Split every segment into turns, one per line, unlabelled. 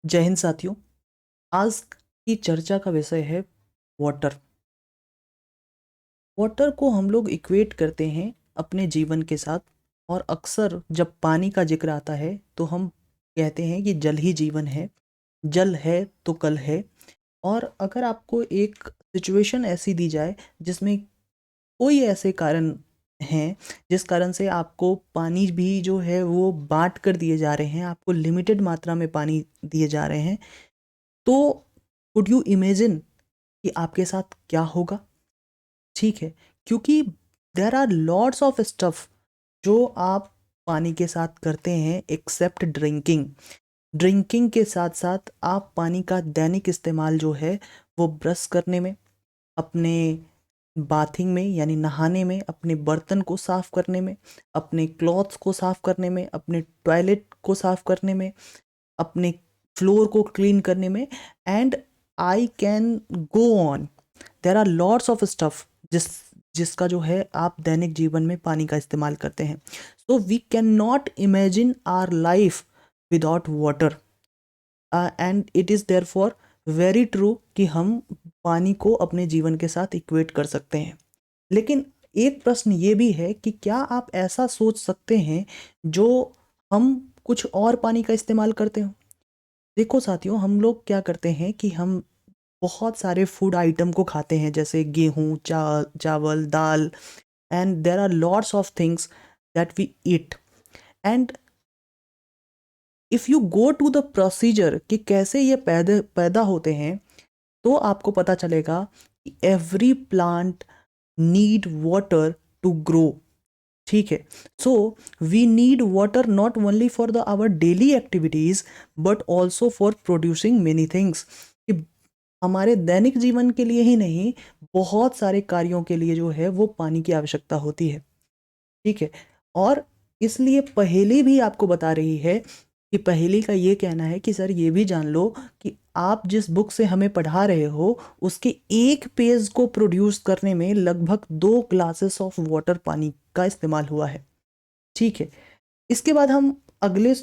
जय हिंद साथियों। आज की चर्चा का विषय है वाटर। वाटर को हम लोग इक्वेट करते हैं अपने जीवन के साथ, और अक्सर जब पानी का जिक्र आता है तो हम कहते हैं कि जल ही जीवन है, जल है तो कल है। और अगर आपको एक सिचुएशन ऐसी दी जाए जिसमें कोई ऐसे कारण हैं जिस कारण से आपको पानी भी जो है वो बांट कर दिए जा रहे हैं, आपको लिमिटेड मात्रा में पानी दिए जा रहे हैं, तो वुड यू इमेजिन कि आपके साथ क्या होगा? ठीक है, क्योंकि there are lots of stuff जो आप पानी के साथ करते हैं एक्सेप्ट ड्रिंकिंग। ड्रिंकिंग के साथ साथ आप पानी का दैनिक इस्तेमाल जो है वो ब्रश करने में, अपने बाथिंग में यानी नहाने में, अपने बर्तन को साफ करने में, अपने क्लॉथ्स को साफ करने में, अपने टॉयलेट को साफ करने में, अपने फ्लोर को क्लीन करने में, and I can go on. There are lots of stuff जिसका जो है आप दैनिक जीवन में पानी का इस्तेमाल करते हैं। So we can not imagine our life without water, and it is there for very true कि हम पानी को अपने जीवन के साथ इक्वेट कर सकते हैं। लेकिन एक प्रश्न ये भी है कि क्या आप ऐसा सोच सकते हैं जो हम कुछ और पानी का इस्तेमाल करते हो? देखो साथियों, हम लोग क्या करते हैं कि हम बहुत सारे फूड आइटम को खाते हैं, जैसे गेहूँ, चावल, दाल, and there are lots of things that we eat. And if you go to the procedure कि कैसे ये पैदा पैदा होते हैं, तो आपको पता चलेगा कि every plant need water to grow. ठीक है, so we need water not only for the our daily activities but also for producing many things. कि हमारे दैनिक जीवन के लिए ही नहीं, बहुत सारे कार्यों के लिए जो है वो पानी की आवश्यकता होती है। ठीक है, और इसलिए पहेली भी आपको बता रही है कि पहेली का ये कहना है कि सर ये भी जान लो कि आप जिस बुक से हमें पढ़ा रहे हो उसके एक पेज को प्रोड्यूस करने में लगभग 2 ग्लासेस ऑफ वाटर पानी का इस्तेमाल हुआ है। ठीक है, इसके बाद हम अगले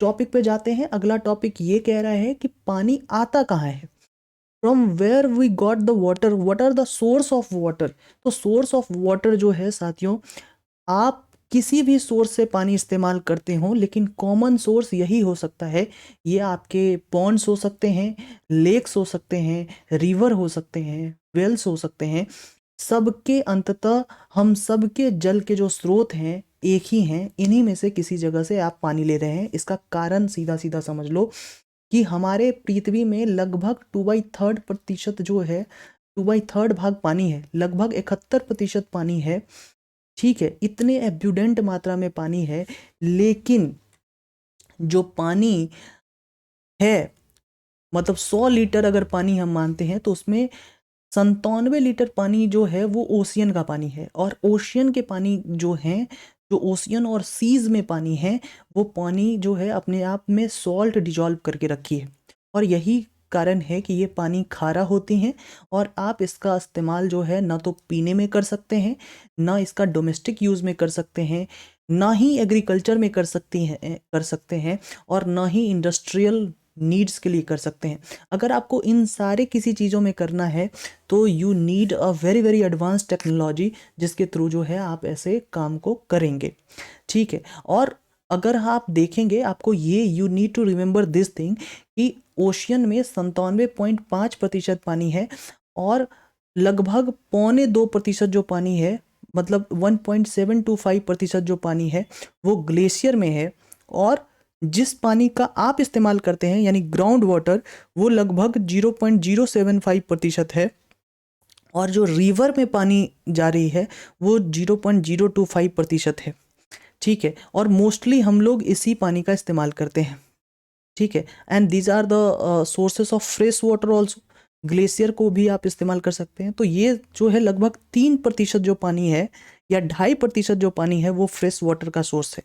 टॉपिक पे जाते हैं। अगला टॉपिक ये कह रहा है कि पानी आता कहाँ है, from where we got the water, what are the source of water. तो सोर्स ऑफ वाटर जो है साथियों, आप किसी भी सोर्स से पानी इस्तेमाल करते हो, लेकिन कॉमन सोर्स यही हो सकता है। ये आपके पॉन्ड्स हो सकते हैं, लेक्स हो सकते हैं, रिवर हो सकते हैं, वेल्स हो सकते हैं। सबके अंततः हम सबके जल के जो स्रोत हैं एक ही हैं, इन्हीं में से किसी जगह से आप पानी ले रहे हैं। इसका कारण सीधा सीधा समझ लो कि हमारे पृथ्वी में लगभग 2/3 जो है, 2/3 भाग पानी है, लगभग 71% पानी है। ठीक है, इतने एब्यूडेंट मात्रा में पानी है, लेकिन जो पानी है, मतलब 100 लीटर अगर पानी हम मानते हैं तो उसमें 97 लीटर पानी जो है वो ओशियन का पानी है। और ओशियन के पानी जो हैं, जो ओशियन और सीज में पानी है, वो पानी जो है अपने आप में सॉल्ट डिजॉल्व करके रखी है। और यही कारण है कि ये पानी खारा होती हैं, और आप इसका इस्तेमाल जो है ना तो पीने में कर सकते हैं, ना इसका डोमेस्टिक यूज़ में कर सकते हैं, ना ही एग्रीकल्चर में कर सकते हैं, और ना ही इंडस्ट्रियल नीड्स के लिए कर सकते हैं। अगर आपको इन सारे किसी चीज़ों में करना है तो you need a very very advance technology, जिसके थ्रू जो है आप ऐसे काम को करेंगे। ठीक है, और अगर आप देखेंगे, आपको ये you need to remember this thing कि ओशियन में 97.5% पानी है, और लगभग 0.25% जो पानी है, मतलब 1.725% जो पानी है वो ग्लेशियर में है। और जिस पानी का आप इस्तेमाल करते हैं यानी ग्राउंड वाटर, वो लगभग 0.075% है, और जो रिवर में पानी जा रही है वो 0.025% है। ठीक है, और मोस्टली हम लोग इसी पानी का इस्तेमाल करते हैं। ठीक है, and these are the sources of fresh water also. Glacier को भी आप इस्तेमाल कर सकते हैं। तो ये जो है लगभग 3% जो पानी है, या 2.5% जो पानी है, वो फ्रेश वाटर का सोर्स है,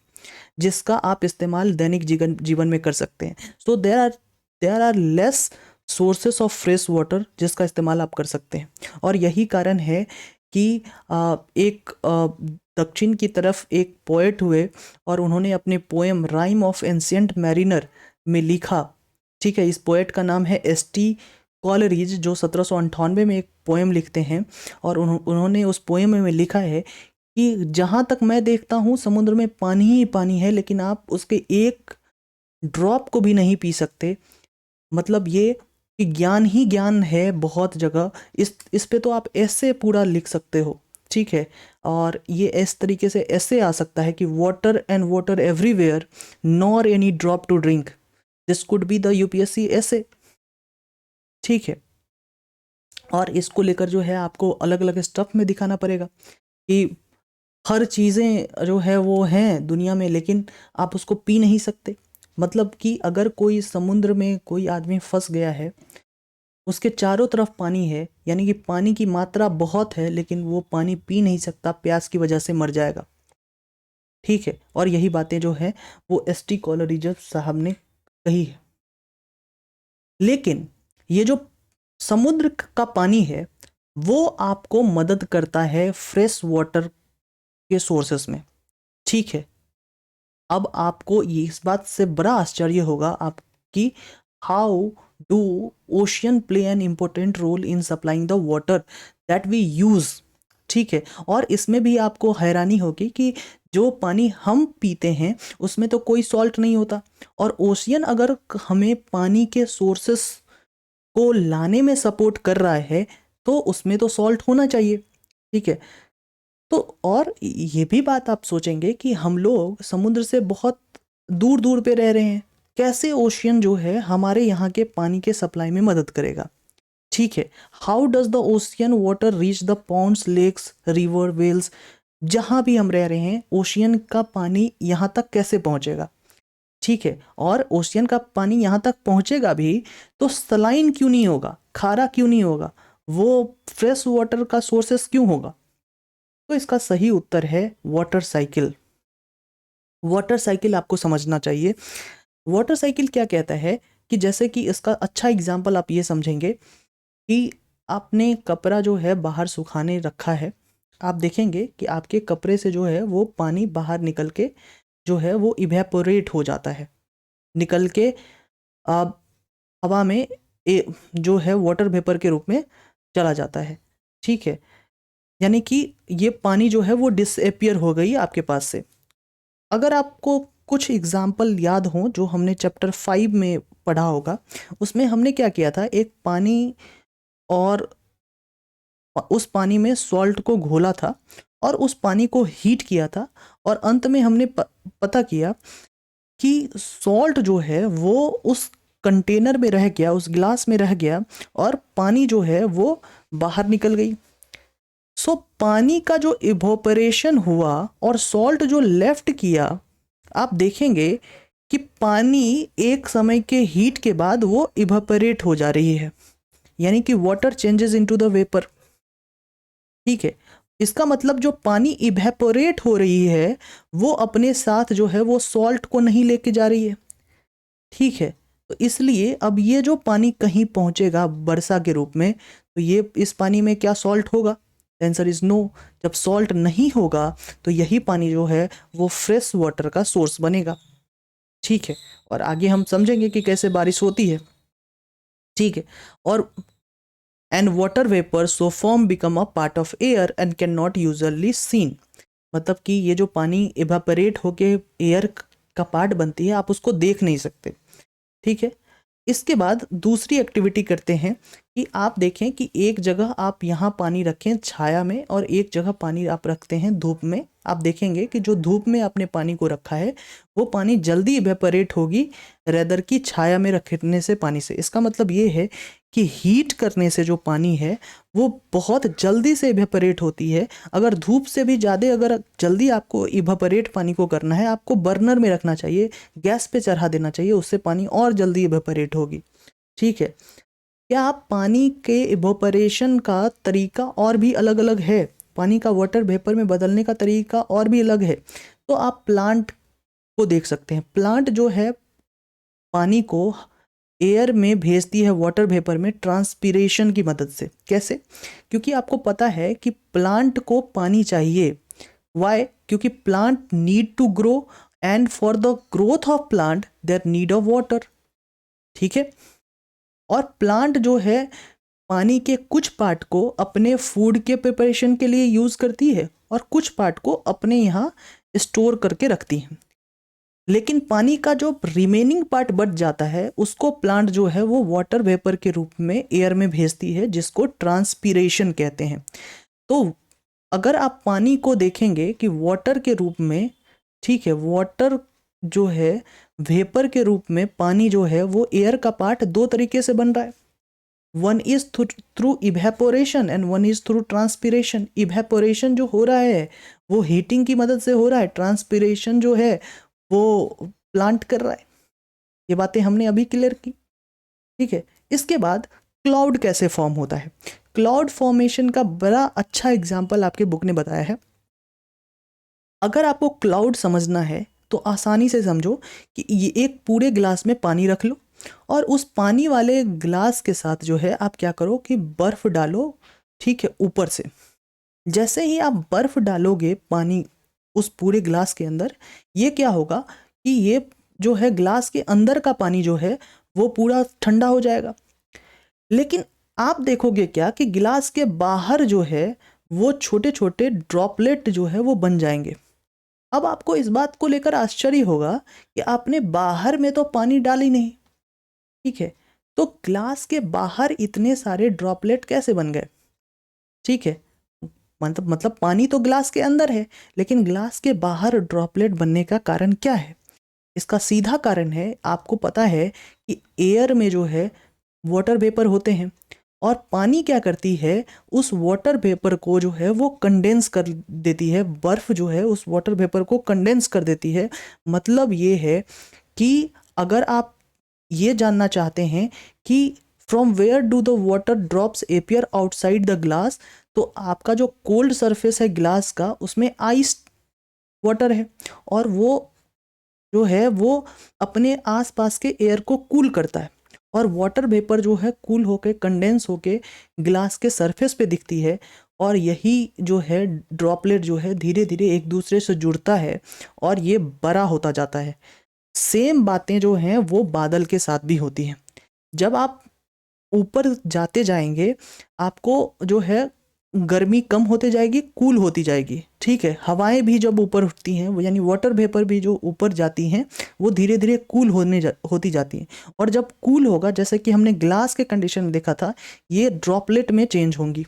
जिसका आप इस्तेमाल दैनिक जीवन जीवन में कर सकते हैं। So there are less sources of fresh water जिसका इस्तेमाल आप कर सकते हैं। और यही कारण है कि एक दक्षिण की तरफ एक पोएट हुए, और उन्होंने अपने poem rhyme of ancient mariner में लिखा ठीक है, इस पोएट का नाम है एस.टी. कॉलरिज, जो 1798 में एक पोएम लिखते हैं और उन्होंने उस पोएम में लिखा है कि जहाँ तक मैं देखता हूँ समुद्र में पानी ही पानी है, लेकिन आप उसके एक ड्रॉप को भी नहीं पी सकते। मतलब ये कि ज्ञान ही ज्ञान है बहुत जगह। इस पे तो आप ऐसे पूरा लिख सकते हो, ठीक है। और ये इस तरीके से ऐसे आ सकता है कि water and water everywhere, nor any drop to drink, this could be the UPSC ऐसे, ठीक है। और इसको लेकर जो है आपको अलग अलग स्टफ में दिखाना पड़ेगा कि हर चीज़ें जो है वो हैं दुनिया में, लेकिन आप उसको पी नहीं सकते। मतलब कि अगर कोई समुद्र में कोई आदमी फंस गया है, उसके चारों तरफ पानी है, यानी कि पानी की मात्रा बहुत है, लेकिन वो पानी पी नहीं सकता, प्यास की वजह से मर जाएगा, ठीक है। और यही बातें जो है वो एस.टी. कॉलरिज साहब ने कही है। लेकिन ये जो समुद्र का पानी है वो आपको मदद करता है फ्रेश वाटर के सोर्सेस में, ठीक है। अब आपको ये इस बात से बड़ा आश्चर्य होगा आपकी, how do ocean play an important role in supplying the water that we use, ठीक है। और इसमें भी आपको हैरानी होगी कि जो पानी हम पीते हैं उसमें तो कोई सॉल्ट नहीं होता, और ओशियन अगर हमें पानी के सोर्सेस को लाने में सपोर्ट कर रहा है तो उसमें तो सॉल्ट होना चाहिए, ठीक है। तो और ये भी बात आप सोचेंगे कि हम लोग समुद्र से बहुत दूर दूर पे रह रहे हैं, कैसे ओशियन जो है हमारे यहाँ के पानी के सप्लाई में मदद करेगा, ठीक है। How does the ocean water reach the ponds, lakes, river, wells, जहाँ भी हम रह रहे हैं ओशियन का पानी यहाँ तक कैसे पहुँचेगा, ठीक है। और ओशियन का पानी यहाँ तक पहुँचेगा भी तो सलाइन क्यों नहीं होगा, खारा क्यों नहीं होगा, वो फ्रेश वाटर का सोर्सेस क्यों होगा? तो इसका सही उत्तर है वाटर साइकिल। वाटर साइकिल आपको समझना चाहिए। वाटर साइकिल क्या कहता है कि जैसे कि इसका अच्छा एग्जाम्पल आप ये समझेंगे कि आपने कपड़ा जो है बाहर सुखाने रखा है, आप देखेंगे कि आपके कपड़े से जो है वो पानी बाहर निकल के जो है वो इवेपोरेट हो जाता है, निकल के आप हवा में जो है वाटर वेपर के रूप में चला जाता है, ठीक है। यानी कि ये पानी जो है वो डिसअपियर हो गई आपके पास से। अगर आपको कुछ एग्जाम्पल याद हों जो हमने चैप्टर 5 में पढ़ा होगा, उसमें हमने क्या किया था, एक पानी और उस पानी में सॉल्ट को घोला था और उस पानी को हीट किया था, और अंत में हमने पता किया कि सॉल्ट जो है वो उस कंटेनर में रह गया, उस गिलास में रह गया, और पानी जो है वो बाहर निकल गई। सो पानी का जो इवोपरेशन हुआ और सॉल्ट जो लेफ्ट किया, आप देखेंगे कि पानी एक समय के हीट के बाद वो इवोपरेट हो जा रही है, यानी कि water changes into the vapour, ठीक है। इसका मतलब जो पानी इवेपोरेट हो रही है वो अपने साथ जो है वो सॉल्ट को नहीं लेके जा रही है, ठीक है। तो इसलिए अब ये जो पानी कहीं पहुंचेगा वर्षा के रूप में, तो ये इस पानी में क्या सॉल्ट होगा? Answer is no. जब सॉल्ट नहीं होगा तो यही पानी जो है वो फ्रेश वाटर का सोर्स बनेगा, ठीक है। और आगे हम समझेंगे कि कैसे बारिश होती है, ठीक है। और and water vapour so form become a part of air and can not usually scene. मतलब कि ये जो पानी इवेपोरेट होके एयर का पार्ट बनती है, आप उसको देख नहीं सकते, ठीक है। इसके बाद दूसरी एक्टिविटी करते हैं कि आप देखें कि एक जगह आप यहाँ पानी रखें छाया में और एक जगह पानी आप रखते हैं धूप में। आप देखेंगे कि जो धूप में आपने पानी को रखा है वो पानी जल्दी इवेपोरेट होगी रेदर की छाया में रखने से पानी से। इसका मतलब ये है कि हीट करने से जो पानी है वो बहुत जल्दी से इवेपोरेट होती है। अगर धूप से भी ज़्यादा अगर जल्दी आपको इवेपोरेट पानी को करना है, आपको बर्नर में रखना चाहिए, गैस पे चढ़ा देना चाहिए, उससे पानी और जल्दी इवेपोरेट होगी, ठीक है। क्या आप पानी के इवेपोरेशन का तरीका और भी अलग अलग है, पानी का वाटर वेपर में बदलने का तरीका और भी अलग है, तो आप प्लांट को देख सकते हैं। प्लांट जो है पानी को एयर में भेजती है वाटर वेपर में ट्रांसपीरेशन की मदद से। कैसे? क्योंकि आपको पता है कि प्लांट को पानी चाहिए। वाई? क्योंकि plant need to grow and for the growth of plant there need of water. ठीक है। और प्लांट जो है पानी के कुछ पार्ट को अपने फूड के प्रिपरेशन के लिए यूज करती है और कुछ पार्ट को अपने यहाँ स्टोर करके रखती है। लेकिन पानी का जो रिमेनिंग पार्ट बच जाता है उसको प्लांट जो है वो वाटर वेपर के रूप में एयर में भेजती है, जिसको ट्रांसपीरेशन कहते हैं। तो अगर आप पानी को देखेंगे कि वाटर के रूप में, ठीक है, वाटर जो है वेपर के रूप में, पानी जो है वो एयर का पार्ट दो तरीके से बन रहा है। One is through evaporation and one is through transpiration. Evaporation जो हो रहा है वो हीटिंग की मदद से हो रहा है, ट्रांसपीरेशन जो है वो प्लांट कर रहा है। ये बातें हमने अभी क्लियर की, ठीक है। इसके बाद क्लाउड कैसे फॉर्म होता है। क्लाउड फॉर्मेशन का बड़ा अच्छा एग्जाम्पल आपके बुक ने बताया है। अगर आपको क्लाउड समझना है तो आसानी से समझो कि ये एक पूरे गिलास में पानी रख लो और उस पानी वाले गिलास के साथ जो है आप क्या करो कि बर्फ डालो, ठीक है, ऊपर से। जैसे ही आप बर्फ डालोगे पानी उस पूरे गिलास के अंदर, ये क्या होगा कि ये जो है गिलास के अंदर का पानी जो है वो पूरा ठंडा हो जाएगा। लेकिन आप देखोगे क्या कि गिलास के बाहर जो है वो छोटे छोटे ड्रॉपलेट जो है वो बन जाएंगे। अब आपको इस बात को लेकर आश्चर्य होगा कि आपने बाहर में तो पानी डाली नहीं, ठीक है, तो ग्लास के बाहर इतने सारे ड्रॉपलेट कैसे बन गए। ठीक है, मतलब पानी तो ग्लास के अंदर है, लेकिन ग्लास के बाहर ड्रॉपलेट बनने का कारण क्या है। इसका सीधा कारण है, आपको पता है कि एयर में जो है वाटर वेपर होते हैं और पानी क्या करती है, उस वाटर वेपर को जो है वो कंडेंस कर देती है। बर्फ जो है उस वाटर वेपर को कंडेंस कर देती है। मतलब ये है कि अगर आप ये जानना चाहते हैं कि from where do the water drops appear outside the glass, तो आपका जो कोल्ड सरफेस है ग्लास का उसमें आइस वाटर है और वो जो है वो अपने आसपास के एयर को कूल करता है और वाटर वेपर जो है कूल होके कंडेंस होके ग्लास के सरफेस पे दिखती है और यही जो है ड्रॉपलेट जो है धीरे धीरे एक दूसरे से जुड़ता है और ये बड़ा होता जाता है। सेम बातें जो हैं वो बादल के साथ भी होती हैं। जब आप ऊपर जाते जाएंगे आपको जो है गर्मी कम होते जाएगी, कूल होती जाएगी, ठीक है। हवाएं भी जब ऊपर उठती हैं वो यानी वाटर वेपर भी जो ऊपर जाती हैं वो धीरे धीरे कूल होती जाती हैं और जब कूल होगा, जैसे कि हमने ग्लास के कंडीशन में देखा था, ये ड्रॉपलेट में चेंज होंगी,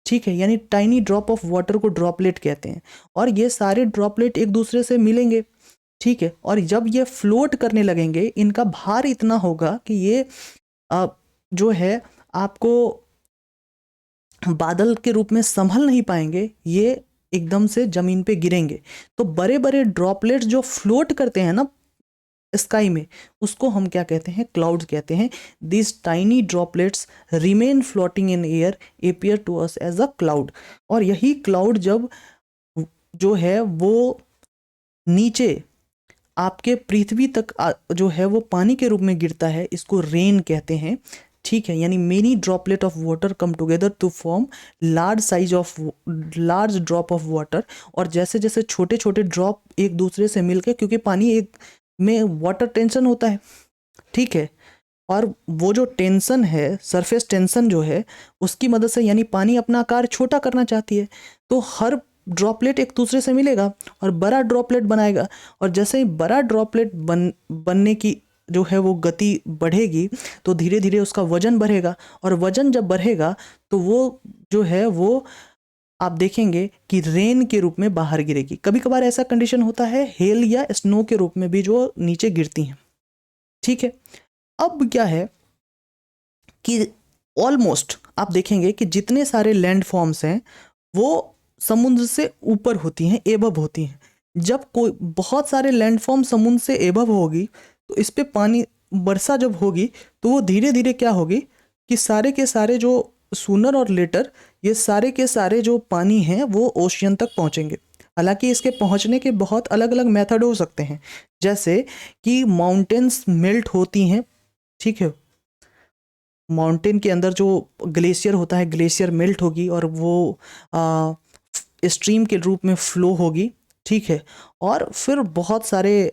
ठीक है, यानी टाइनी ड्रॉप ऑफ वाटर को ड्रॉपलेट कहते हैं और ये सारे ड्रॉपलेट एक दूसरे से मिलेंगे, ठीक है। और जब ये फ्लोट करने लगेंगे इनका भार इतना होगा कि ये जो है आपको बादल के रूप में संभल नहीं पाएंगे, ये एकदम से जमीन पे गिरेंगे। तो बड़े बड़े ड्रॉपलेट्स जो फ्लोट करते हैं ना स्काई में, उसको हम क्या कहते हैं, क्लाउड्स कहते हैं। This tiny droplets remain floating in air appear to us as a cloud. और यही क्लाउड जब जो है वो नीचे आपके पृथ्वी तक जो है वो पानी के रूप में गिरता है, इसको रेन कहते हैं, ठीक है। यानी many droplet of water come together to form large drop of water. और जैसे जैसे छोटे छोटे ड्रॉप एक दूसरे से मिलकर, क्योंकि पानी एक में वाटर टेंशन होता है, ठीक है, और वो जो टेंशन है सरफेस टेंशन जो है उसकी मदद से, यानी पानी अपना आकार छोटा करना चाहती है, तो हर ड्रॉपलेट एक दूसरे से मिलेगा और बड़ा ड्रॉपलेट बनाएगा। और जैसे ही बड़ा ड्रॉपलेट बनने की जो है वो गति बढ़ेगी तो धीरे धीरे उसका वजन बढ़ेगा और वजन जब बढ़ेगा तो वो जो है वो आप देखेंगे कि रेन के रूप में बाहर गिरेगी। कभी कभार ऐसा कंडीशन होता है हेल या स्नो के रूप में भी जो नीचे गिरती हैं, ठीक है। अब क्या है कि ऑलमोस्ट आप देखेंगे कि जितने सारे लैंड फॉर्म्स हैं वो समुद्र से ऊपर होती हैं, एबव होती हैं। जब कोई बहुत सारे लैंडफॉर्म समुद्र से एबव होगी तो इस पे पानी वर्षा जब होगी तो वो धीरे धीरे क्या होगी कि सारे के सारे जो सूनर और लेटर ये सारे के सारे जो पानी हैं वो ओशियन तक पहुंचेंगे। हालांकि इसके पहुंचने के बहुत अलग अलग मेथड हो सकते हैं, जैसे कि माउंटेन्स मेल्ट होती हैं, ठीक है, माउंटेन के अंदर जो ग्लेशियर होता है ग्लेशियर मेल्ट होगी और वो स्ट्रीम के रूप में फ्लो होगी, ठीक है। और फिर बहुत सारे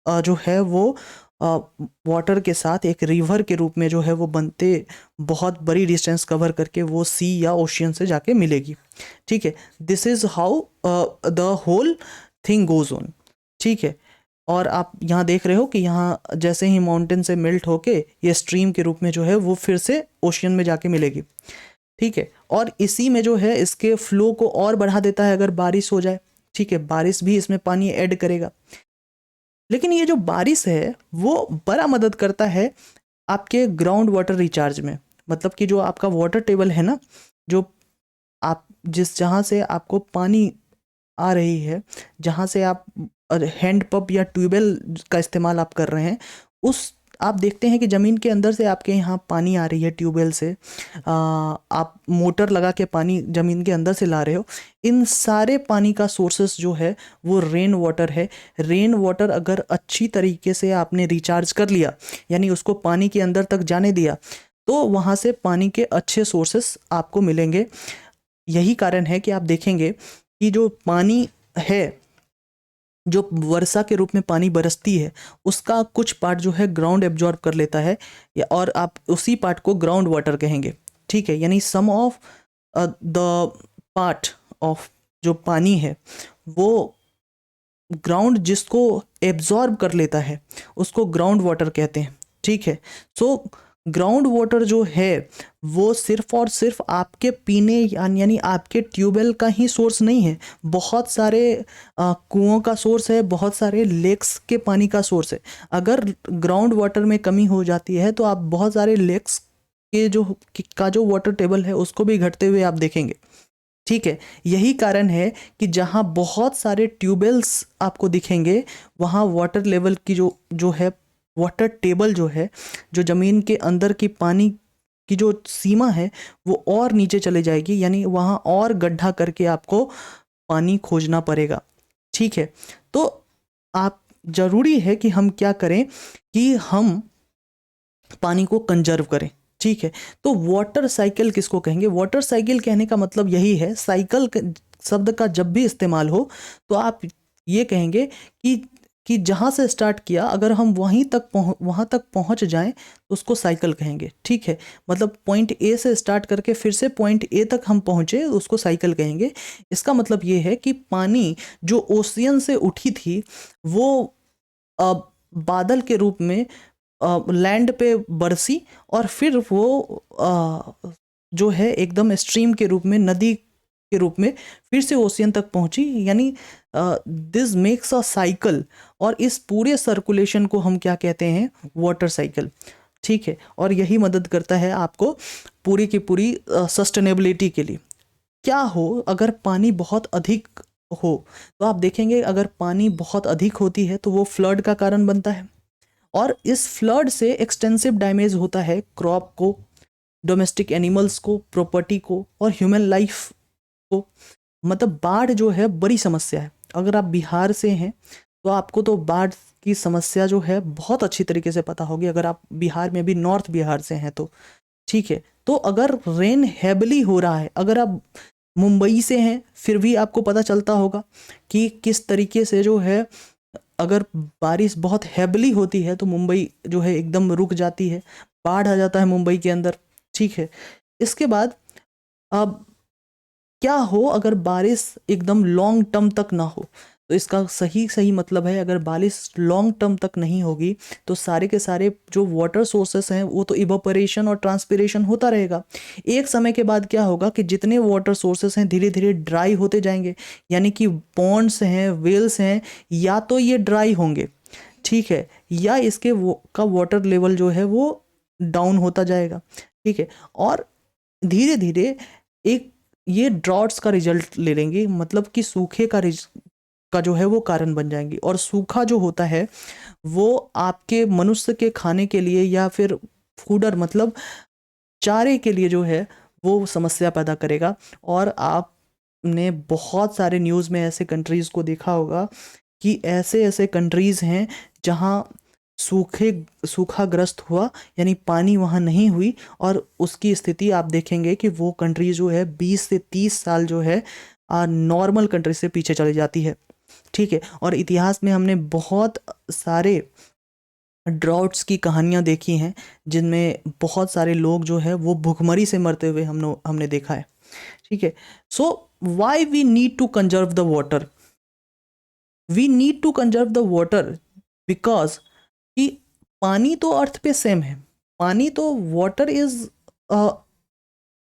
जो है वो वाटर के साथ एक रिवर के रूप में जो है वो बनते बहुत बड़ी डिस्टेंस कवर करके वो सी या ओशियन से जाके मिलेगी। ठीक है, this is how the whole thing goes on. ठीक है, और आप यहाँ देख रहे हो कि यहाँ जैसे ही माउंटेन से मेल्ट होके ये स्ट्रीम के रूप में जो है वो फिर से ओशियन में जाके मिलेगी। ठीक है, और इसी में जो है इसके फ्लो को और बढ़ा देता है अगर बारिश हो जाए। ठीक है, बारिश भी इसमें पानी ऐड करेगा। लेकिन ये जो बारिश है वो बड़ा मदद करता है आपके ग्राउंड वाटर रिचार्ज में। मतलब कि जो आपका वाटर टेबल है ना, जो आप जिस जहाँ से आपको पानी आ रही है, जहाँ से आप हैंड पंप या ट्यूबवेल का इस्तेमाल आप कर रहे हैं, उस आप देखते हैं कि ज़मीन के अंदर से आपके यहाँ पानी आ रही है ट्यूबवेल से, आप मोटर लगा के पानी ज़मीन के अंदर से ला रहे हो। इन सारे पानी का सोर्सेस जो है वो रेन वाटर है। रेन वाटर अगर अच्छी तरीके से आपने रिचार्ज कर लिया, यानी उसको पानी के अंदर तक जाने दिया, तो वहाँ से पानी के अच्छे सोर्सेस आपको मिलेंगे। यही कारण है कि आप देखेंगे कि जो पानी है, जो वर्षा के रूप में पानी बरसती है, उसका कुछ पार्ट जो है ग्राउंड एब्जॉर्ब कर लेता है, या और आप उसी पार्ट को ग्राउंड वाटर कहेंगे। ठीक है, यानी सम ऑफ द पार्ट ऑफ जो पानी है वो ग्राउंड जिसको एब्जॉर्ब कर लेता है उसको ग्राउंड वाटर कहते हैं। ठीक है, सो ग्राउंड वाटर जो है वो सिर्फ और सिर्फ आपके पीने यानी आपके ट्यूबवेल का ही सोर्स नहीं है, बहुत सारे कुओं का सोर्स है, बहुत सारे लेक्स के पानी का सोर्स है। अगर ग्राउंड वाटर में कमी हो जाती है तो आप बहुत सारे लेक्स के जो वाटर टेबल है उसको भी घटते हुए आप देखेंगे। ठीक है, यही कारण है कि जहाँ बहुत सारे ट्यूबवेल्स आपको दिखेंगे वहाँ वाटर लेवल की जो है वाटर टेबल जो है, जो ज़मीन के अंदर की पानी की जो सीमा है वो और नीचे चले जाएगी, यानी वहाँ और गड्ढा करके आपको पानी खोजना पड़ेगा। ठीक है, तो आप ज़रूरी है कि हम क्या करें कि हम पानी को कंजर्व करें। ठीक है, तो वाटर साइकिल किसको कहेंगे? वाटर साइकिल कहने का मतलब यही है, साइकिल शब्द का जब भी इस्तेमाल हो तो आप ये कहेंगे कि जहाँ से स्टार्ट किया अगर हम वहाँ तक पहुँच जाएं तो उसको साइकिल कहेंगे। ठीक है, मतलब पॉइंट ए से स्टार्ट करके फिर से पॉइंट ए तक हम पहुँचे उसको साइकिल कहेंगे। इसका मतलब ये है कि पानी जो ओशियन से उठी थी वो बादल के रूप में लैंड पे बरसी और फिर वो जो है एकदम स्ट्रीम के रूप में, नदी के रूप में फिर से ओशियन तक पहुंची, यानी दिस मेक्स अ साइकिल। और इस पूरे सर्कुलेशन को हम क्या कहते हैं? Water cycle. ठीक है, और यही मदद करता है आपको पूरी की पूरी सस्टेनेबिलिटी के लिए। क्या हो अगर पानी बहुत अधिक हो, तो आप देखेंगे अगर पानी बहुत अधिक होती है तो वो फ्लड का कारण बनता है, और इस फ्लड से एक्सटेंसिव डैमेज होता है क्रॉप को, डोमेस्टिक एनिमल्स को, प्रॉपर्टी को और ह्यूमन लाइफ को। मतलब बाढ़ जो है बड़ी समस्या है। अगर आप बिहार से हैं तो आपको तो बाढ़ की समस्या जो है बहुत अच्छी तरीके से पता होगी, अगर आप बिहार में भी नॉर्थ बिहार से हैं तो। ठीक है, तो अगर रेन हैवली हो रहा है, अगर आप मुंबई से हैं फिर भी आपको पता चलता होगा कि किस तरीके से जो है अगर बारिश बहुत हैवली होती है तो मुंबई जो है एकदम रुक जाती है, बाढ़ आ जाता है मुंबई के अंदर। ठीक है, इसके बाद अब क्या हो अगर बारिश एकदम लॉन्ग टर्म तक ना हो? तो इसका सही सही मतलब है, अगर बारिश लॉन्ग टर्म तक नहीं होगी तो सारे के सारे जो वाटर सोर्सेस हैं वो तो इवापोरेशन और ट्रांसपिरेशन होता रहेगा। एक समय के बाद क्या होगा कि जितने वाटर सोर्सेस हैं धीरे धीरे ड्राई होते जाएंगे, यानी कि पॉन्ड्स हैं, वेल्स हैं, या तो ये ड्राई होंगे, ठीक है, या इसके का वाटर लेवल जो है वो डाउन होता जाएगा। ठीक है, और धीरे धीरे एक ये ड्रॉट्स का रिजल्ट ले लेंगे, मतलब कि सूखे का जो है वो कारण बन जाएंगी। और सूखा जो होता है वो आपके मनुष्य के खाने के लिए या फिर फूडर मतलब चारे के लिए जो है वो समस्या पैदा करेगा। और आपने बहुत सारे न्यूज़ में ऐसे कंट्रीज़ को देखा होगा कि ऐसे ऐसे कंट्रीज़ हैं जहाँ सूखाग्रस्त हुआ, यानी पानी वहाँ नहीं हुई, और उसकी स्थिति आप देखेंगे कि वो कंट्री जो है 20 से 30 साल जो है नॉर्मल कंट्री से पीछे चली जाती है। ठीक है, और इतिहास में हमने बहुत सारे ड्राउट्स की कहानियाँ देखी हैं जिनमें बहुत सारे लोग जो है वो भुखमरी से मरते हुए हमने देखा है। ठीक है। So why we need to conserve the water, we need to conserve the water because कि पानी तो अर्थ पे सेम है, पानी तो water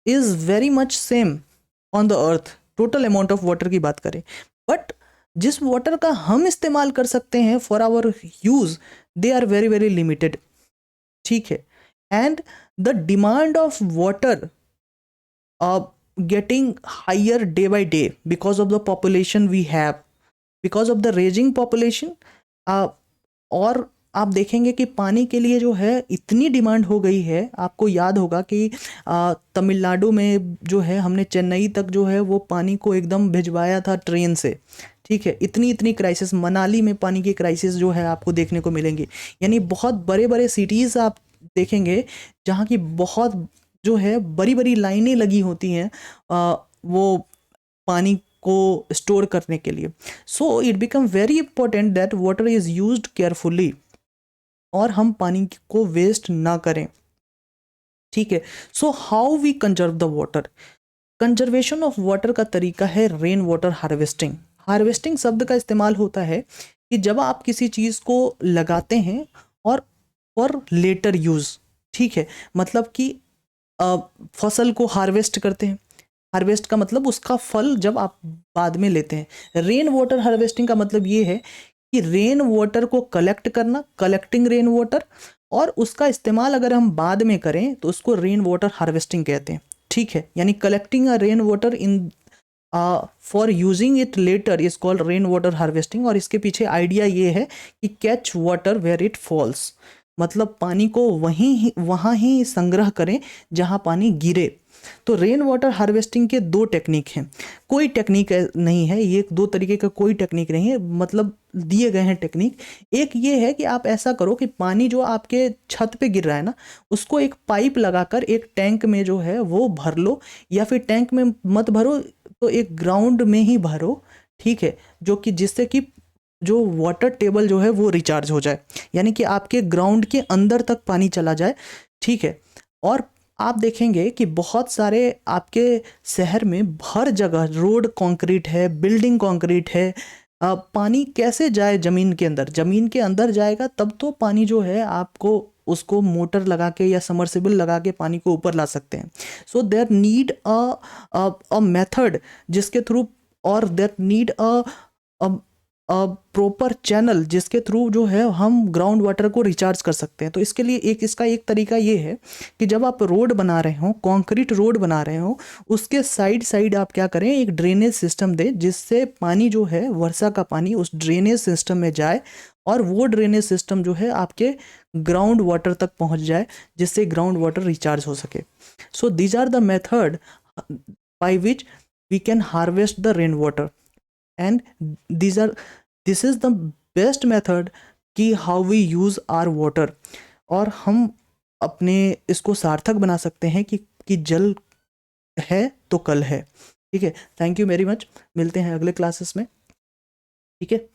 is very much same on the earth, total amount of water की बात करें, बट जिस वाटर का हम इस्तेमाल कर सकते हैं for our use, they are very very limited. ठीक है। And the demand of water getting higher day by day because of the population we have, because of the raising population। और आप देखेंगे कि पानी के लिए जो है इतनी डिमांड हो गई है। आपको याद होगा कि तमिलनाडु में जो है हमने चेन्नई तक जो है वो पानी को एकदम भिजवाया था ट्रेन से। ठीक है। इतनी इतनी क्राइसिस, मनाली में पानी की क्राइसिस जो है आपको देखने को मिलेंगी। यानी बहुत बड़े बड़े सिटीज़ आप देखेंगे जहाँ की बहुत जो है बड़ी बड़ी लाइनें लगी होती हैं वो पानी को स्टोर करने के लिए। So it become very important that water is used carefully और हम पानी को वेस्ट ना करें। ठीक है। So how we conserve the water, conservation of water का तरीका है रेन वाटर हार्वेस्टिंग। हार्वेस्टिंग शब्द का इस्तेमाल होता है कि जब आप किसी चीज़ को लगाते हैं और फॉर लेटर यूज़। ठीक है। मतलब कि फसल को हार्वेस्ट करते हैं। हार्वेस्ट का मतलब उसका फल जब आप बाद में लेते हैं। रेन वाटर हार्वेस्टिंग का मतलब ये है कि रेन वाटर को कलेक्ट करना, कलेक्टिंग रेन वाटर, और उसका इस्तेमाल अगर हम बाद में करें तो उसको रेन वाटर हार्वेस्टिंग कहते हैं। ठीक है। यानी collecting a rain water in for using it later is called rain water harvesting. और इसके पीछे आइडिया ये है कि catch water where it falls, मतलब पानी को वहाँ ही संग्रह करें जहाँ पानी गिरे। तो रेन वाटर हार्वेस्टिंग के दो टेक्निक हैं, कोई टेक्निक नहीं है ये, दो तरीके का कोई टेक्निक नहीं है, मतलब दिए गए हैं टेक्निक। एक ये है कि आप ऐसा करो कि पानी जो आपके छत पे गिर रहा है ना, उसको एक पाइप लगाकर एक टैंक में जो है वो भर लो, या फिर टैंक में मत भरो तो एक ग्राउंड में ही भरो। ठीक है। जो कि जिससे कि जो वाटर टेबल जो है वो रिचार्ज हो जाए, यानी कि आपके ग्राउंड के अंदर तक पानी चला जाए। ठीक है। और आप देखेंगे कि बहुत सारे आपके शहर में हर जगह रोड कंक्रीट है, बिल्डिंग कंक्रीट है। पानी कैसे जाए ज़मीन के अंदर, ज़मीन के अंदर जाएगा तब तो पानी जो है आपको उसको मोटर लगा के या समरसेबल लगा के पानी को ऊपर ला सकते हैं। So there need a method जिसके थ्रू, और there need a proper channel जिसके थ्रू जो है हम ग्राउंड वाटर को रिचार्ज कर सकते हैं। तो इसके लिए इसका एक तरीका ये है कि जब आप रोड बना रहे हो, कंक्रीट रोड बना रहे हो, उसके साइड साइड आप क्या करें, एक ड्रेनेज सिस्टम दें जिससे पानी जो है वर्षा का पानी उस ड्रेनेज सिस्टम में जाए और वो ड्रेनेज सिस्टम जो है आपके ग्राउंड वाटर तक पहुंच जाए, जिससे ग्राउंड वाटर रिचार्ज हो सके। So these are the method by which we can harvest the rain water, and this is the best method कि how we use our water. और हम अपने इसको सार्थक बना सकते हैं कि जल है तो कल है। ठीक है। थैंक यू वेरी मच, मिलते हैं अगले क्लासेस में। ठीक है।